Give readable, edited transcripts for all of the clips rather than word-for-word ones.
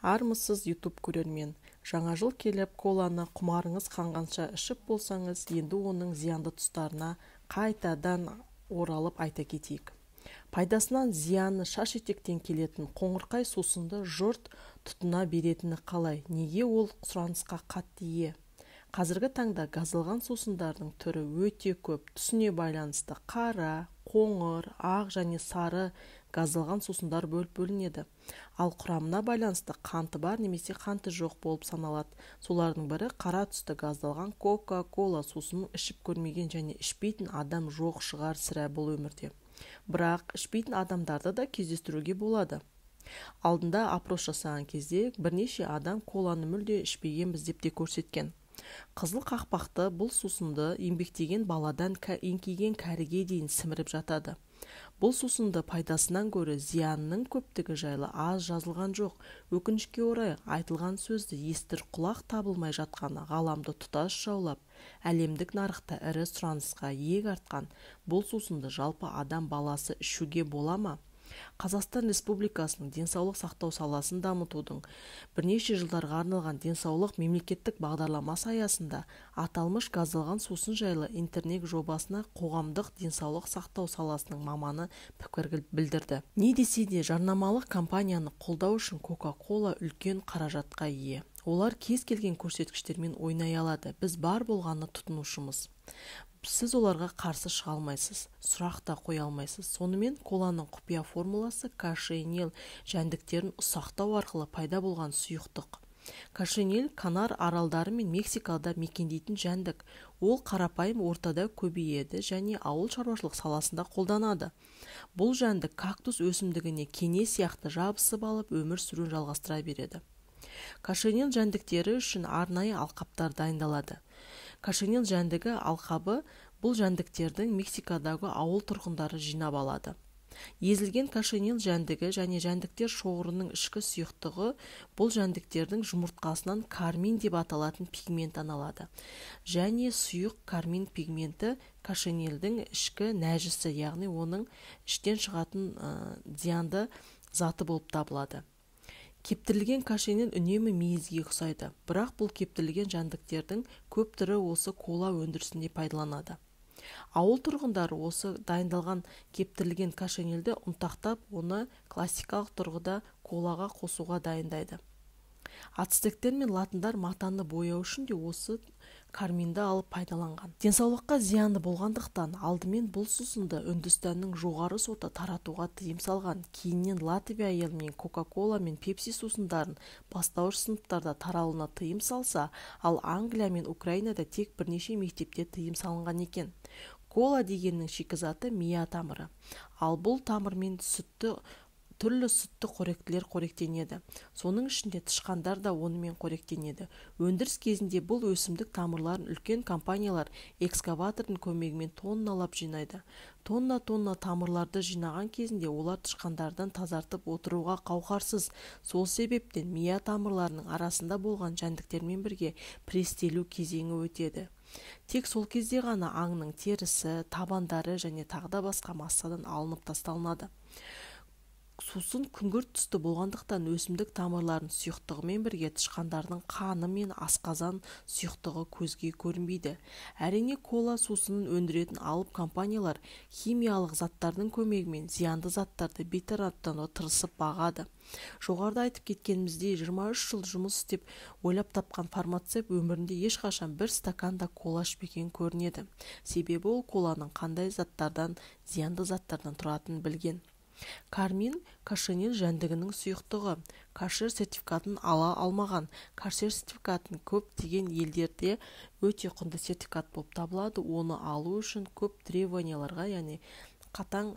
Армысыз YouTube көрермен. Жаңа жыл келіп, коланы құмарыңыз қанғанша ішіп болсаңыз, енді оның зиянды тұстарына қайтадан оралып айта кетейік. Пайдасынан зияны шаш етектен келетін қоңырқай сусынды жұрт тұтына беретіні қалай? Неге ол сұранысқа қатты ие? Қазіргі таңда газдалған сусындардың түрі өте көп. Түсіне байланысты қара, қоңыр, ақ және сары газдалған сусындар бөлінеді. Ал құрамына байланысты қанты бар немесе қанты жоқ болып саналады. Солардың бірі қара түсті газдалған Кока-кола сусынын ішіп көрмеген және ішпейтін адам жоқ шығар сірә бұл өмірде. Бірақ ішпейтін адамдарды да кездестіруге болады. Алдында опрос жасаған кезде бірнеше адам коланы мүлде ішпегенбіз деп те көрсеткен. Қызыл қақпақты бұл сусынды еңбектеген баладан еңкейген кәріге дейін сіміріп жатады. Бұл сусынды пайдасынан гөрі зиянының көптігі жайлы аз жазылған жоқ. Өкінішке орай айтылған сөзді естір құлақ табылмай жатқаны ғаламды тұтас жаулап, әлемдік нарықта ірі сұранысқа иек артқан бұл сусынды жалпы адам баласы ішуге бола ма? Қазақстан Республикасының денсаулық сақтау саласын дамытудың бірнеше жылдарға арналған денсаулық мемлекеттік бағдарламасы аясында аталмыш газдалған сусын жайлы интернет жобасына қоғамдық денсаулық сақтау саласының маманы пікір білдірді. Не десе де жарнамалық кампанияны қолдау үшін Кока-кола үлкен қаражатқа ие. Олар кез келген көрсеткіштермен ойнай алады. Біз бар болғаны тұтынушымыз. Сіз оларға қарсы шыға алмайсыз, сұрақ та қоя алмайсыз. Сонымен коланың құпия формуласы кашенил жәндіктерін ұсақтау арқылы пайда болған сұйықтық. Кашенил Канар аралдары мен Мексикада мекендейтін жәндік. Ол қарапайым ортада көбейеді және ауыл шаруашылық саласында қолданады. Бұл жәндік кактус өсімдігіне кене сияқты жабысып алып өмір сүруін жалғастыра береді. Кашенил жәндіктері үшін арнайы алқаптар дайындалады. Кашенил жәндігі алқабы бұл жәндіктердің Мексикадағы ауыл тұрғындары жинап алады. Езілген кашенил жәндігі және жәндіктер шоғырының ішкі сұйықтығы бұл жәндіктердің жұмыртқасынан кармин деп аталатын пигмент алады. Және сұйық кармин пигменті кашенилдің ішкі нәжісі, яғни оның іштен шығатын зиянды заты болып табылады. Кептірілген кашенил үнемі мейізге ұқсайды, бірақ бұл кептірілген жәндіктердің көп түрі осы кола өндірісінде пайдаланады. Ауыл тұрғындары осы дайындалған кептірілген кашенилді ұнтақтап, оны классикалық тұрғыда колаға қосуға дайындайды. Ацтектер мен латындар матаны бояу үшін де осы карминді алып пайдаланған. Денсаулыққа зияны болғандықтан алдымен бұл сусынды Үндістанның жоғары соты таратуға тыйым салған. Кейіннен Латвия елімен Кока-кола мен Пепси сусындарын бастауыш сыныптарда таралуына тыйым салса, ал Англия мен Украинада тек бірнеше мектепте тыйым салынған екен. Кола дегеннің шикізаты мия тамыры. Ал бұл тамырмен түрлі сүтті қоректілер қоректенеді. Соның ішінде тышқандар да онымен қоректенеді. Өндіріс кезінде бұл өсімдік тамырларын үлкен компаниялар экскаватордың көмегімен тонналап жинайды. Тонна тамырларды жинаған кезінде олар тышқандардан тазартып отыруға қауқарсыз. Сол себептен мия тамырларының арасында болған жәндіктермен бірге престелу кезеңі өтеді. Тек сол кезде ғана аңның терісі, табандары және тағда басқа массадан алынып тасталынады. Сусын күңгірт түсті болғандықтан өсімдік тамырларын сұйықтығымен бірге тышқандардың қаны мен асқазан сұйықтығы көзге көрінбейді. Әрине кола сусынын өндіретін алып компаниялар химиялық заттардың көмегімен зиянды заттарды бейтараптауға тырысып бағады. Жоғарыда айтып кеткеніміздей 23 жыл жұмыс істеп ойлап тапқан фармацевт өмірінде ешқашан бір стаканда кола ішпеген көрінеді. Себебі ол коланың қандай заттардан, зиянды заттардан тұратынын білген. Кармин кашенил жәндігінің сұйықтығы. Кашер сертификатын ала алмаған. Кашер сертификатын көп деген елдерде өте құнды сертификат болып табылады. Оны алу үшін көп требованияларға, яғни қатаң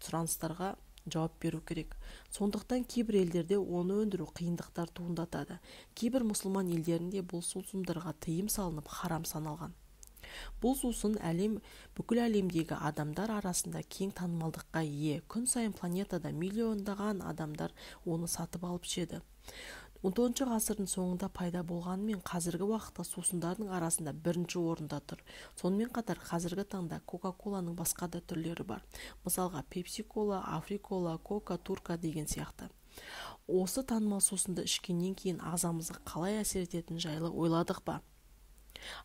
сұраныстарға жауап беру керек. Сондықтан кейбір елдерде оны өндіру қиындықтар туындатады. Кейбір мұсылман елдерінде бұл сусындарға тыйым салынып харам саналған. Бұл сусын бүкіл әлемдегі адамдар арасында кең танымалдыққа ие. Күн сайын планетада миллиондаған адамдар оны сатып алып ішеді. 19 ғасырдың соңында пайда болғанымен қазіргі уақытта сусындардың арасында бірінші орында тұр. Сонымен қатар қазіргі таңда Кока-коланың басқа да түрлері бар. Мысалға Пепси-кола, Афри-кола, Кока-турка деген сияқты. осы танымал сусынды ішкеннен кейін ағзамызға қалай әсер ететіні жайлы ойладық па?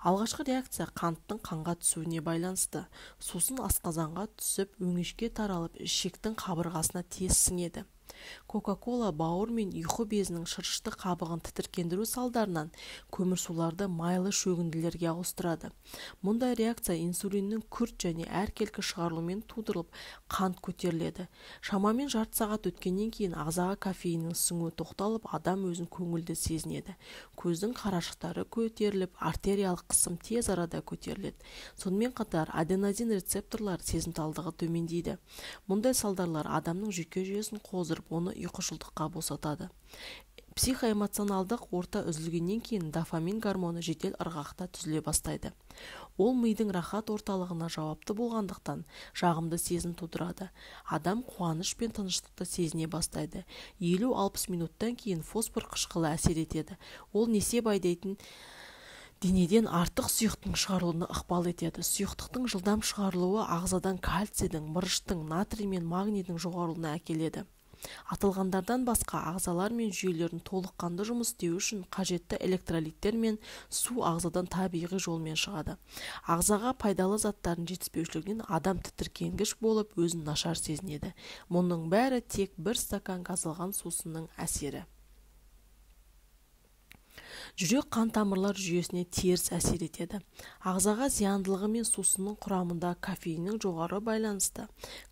Алғашқы реакция қанттың қанға түсуіне байланысты. Сусын асқазанға түсіп, өңешке таралып, ішектің қабырғасына тез сіңеді. Кока-кола бауыр мен ұйқы безінің шырышты қабығын тітіркендіру салдарынан көмірсуларды майлы шөгінділерге ауыстырады. Мұндай реакция инсулиннің күрт және әркелкі шығарылуымен тудырылып, қант көтеріледі. Шамамен жарты сағат өткеннен кейін ағзаға кофеиннің сіңуі тоқталып, адам өзін көңілді сезінеді. Көздің қарашықтары көтеріліп, артериялық қысым тез арада көтеріледі. Сонымен қатар аденозин рецепторлар сезімталдығы төмендейді. Мұндай салдарлар адамның жүйке жүйесін қоздырып, оны ұйқышылдыққа босатады. Психоэмоционалдық орта үзілгеннен кейін дофамин гормоны жедел ырғақта түзіле бастайды. Ол мидың рахат орталығына жауапты болғандықтан жағымды сезім тудырады. Адам қуаныш пен тыныштықты сезіне бастайды. 50-60 минуттан кейін фосфор қышқылы әсер етеді. Ол несеп айдайтын денеден артық сұйықтың шығарылуына ықпал етеді. Сұйықтықтың жылдам шығарылуы ағзадан кальцийдің, мырыштың, натрий мен магнийдің жоғарылуына әкеледі. Аталғандардан басқа ағзалар мен жүйелердің толыққанды жұмыс істеуі үшін қажетті электролиттер мен су ағзадан табиғи жолмен шығады. Ағзаға пайдалы заттардың жетіспеушілігінен адам тітіркенгіш болып, өзін нашар сезінеді. Мұның бәрі тек бір стакан газдалған сусынның әсері. Жүрек қан тамырлар жүйесіне теріс әсер етеді. Ағзаға зияндылығы мен сусынның құрамында кофеиннің жоғары байланысты.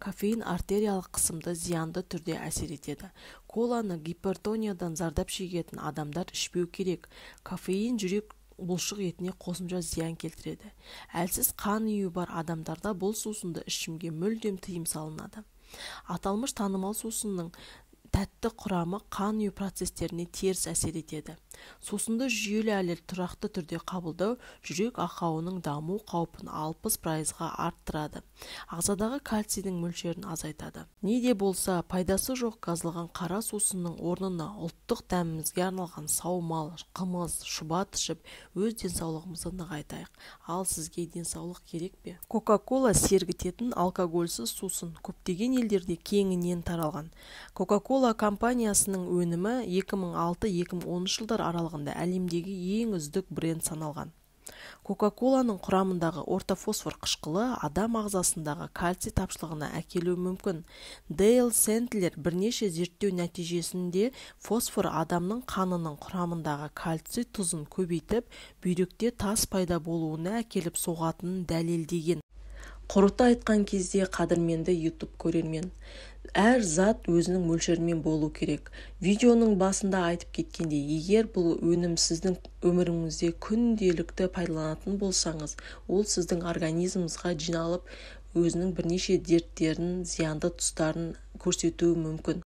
Кофеин артериялық қысымды зиянды түрде әсер етеді. Коланы гипертониядан зардап шегетін адамдар ішпеу керек. Кофеин жүрек бұлшық етіне қосымша зиян келтіреді. Әлсіз қан ұйуы бар адамдарда бұл сусынды ішімге мүлдем тыйым салынады. Аталмыш танымал сусынның тәтті құрамы қан ұю процестеріне теріс әсер етеді. Сусынды жүйелі әлі тұрақты түрде қабылдау жүрек ақауының даму қаупін 60%-ға арттырады. Ағзадағы кальцийдің мөлшерін азайтады. Не де болса, пайдасы жоқ газдалған қара сусынның орнына ұлттық дәмімізге арналған саумал, қымыз, шұбат ішіп, өз денсаулығымызды нығайтайық. Ал сізге денсаулық керек пе? Кока-кола сергітетін алкогольсіз сусын көптеген елдерде кеңінен таралған. Кока-кола компаниясының өнімі 2006-2010 жылдар аралығында әлемдегі ең үздік бренд саналған. Кока-коланың құрамындағы ортофосфор қышқылы адам ағзасындағы кальций тапшылығына әкелуі мүмкін. Дейл Сентлер бірнеше зерттеу нәтижесінде фосфор адамның қанының құрамындағы кальций тұзын көбейтіп, бүйректе тас пайда болуына әкеліп соғатынын дәлелдеген. Құрыта айтқан кезде, қадірменді YouTube көрермен, әр зат өзінің мөлшерімен болу керек. Видеоның басында айтып кеткенде, егер бұл өнім сіздің өміріңізде күнделікті пайдаланатын болсаңыз, ол сіздің организміңізға жиналып, өзінің бірнеше дерттерін, зиянды тұстарын көрсетуі мүмкін.